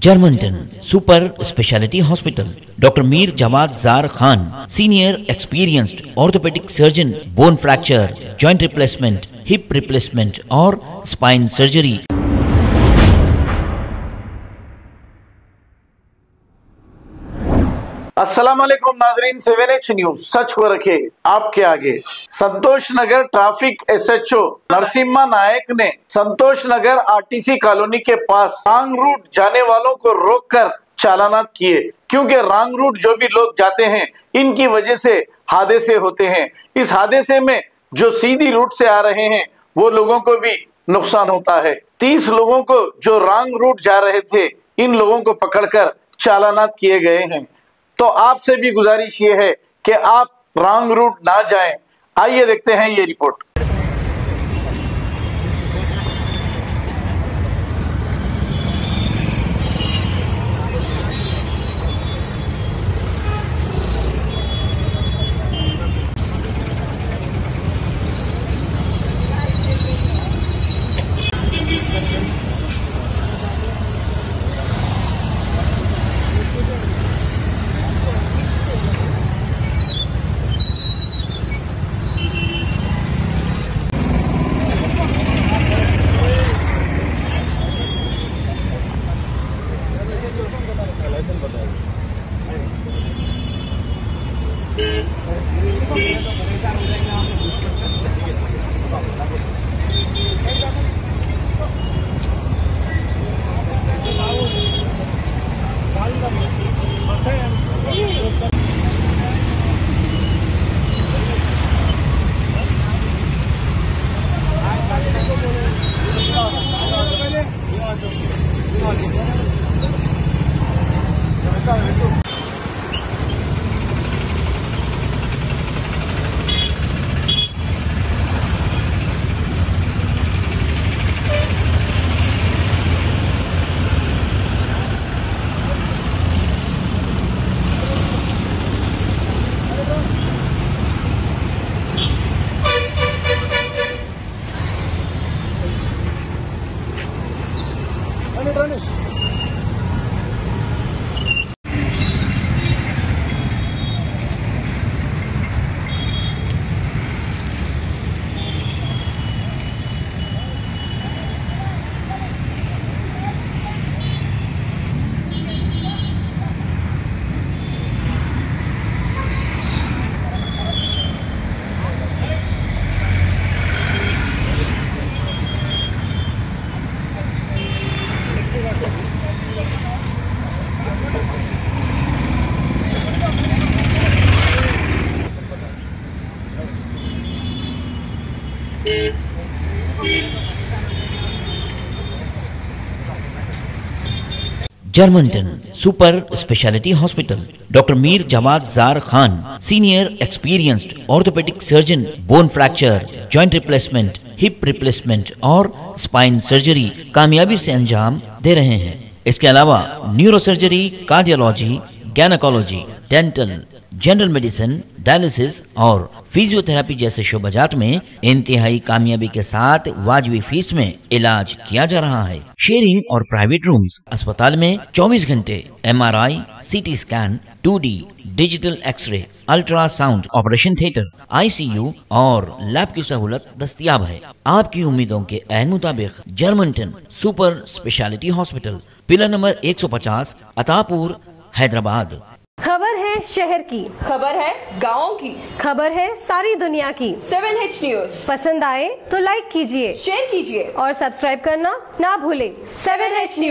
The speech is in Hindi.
Germanton super speciality hospital, doctor Mir Jawad Jar Khan, senior experienced orthopaedic surgeon, bone fracture, joint replacement, hip replacement और स्पाइन सर्जरी। अस्सलाम वालेकुम नाजरीन, 7H न्यूज सच को रखे आपके आगे। संतोष नगर ट्रैफिक SHO नरसिम्हा नायक ने संतोष नगर RTC कॉलोनी के पास रॉन्ग रूट जाने वालों को रोककर चालानात किए, क्योंकि रॉन्ग रूट जो भी लोग जाते हैं इनकी वजह से हादसे होते हैं। इस हादसे में जो सीधी रूट से आ रहे हैं वो लोगों को भी नुकसान होता है। 30 लोगों को जो रॉन्ग रूट जा रहे थे इन लोगों को पकड़कर चालानात किए गए हैं। तो आपसे भी गुजारिश ये है कि आप रॉन्ग रूट ना जाएं। आइए देखते हैं ये रिपोर्ट। Germantown super speciality hospital, doctor Mir Jawad Jar Khan, senior experienced orthopaedic surgeon, bone fracture, joint replacement, hip replacement और स्पाइन सर्जरी कामयाबी से अंजाम दे रहे हैं। इसके अलावा neuro surgery, cardiology, gynaecology, dental, general medicine, dialysis और फिजियोथेरेपी जैसे शोबाजात में इंतहाई कामयाबी के साथ वाजबी फीस में इलाज किया जा रहा है। शेयरिंग और प्राइवेट रूम्स, अस्पताल में 24 घंटे MRI, CT scan, 2D digital X-ray, ultrasound, operation theatre, ICU और लैब की सहूलत दस्तयाब है। आपकी उम्मीदों के ऐन मुताबिक Germantown super speciality hospital, pillar number 150, Attapur, Hyderabad. खबर है शहर की, खबर है गाँव की, खबर है सारी दुनिया की। 7H न्यूज पसंद आए तो लाइक कीजिए, शेयर कीजिए और सब्सक्राइब करना ना भूलें। 7H news.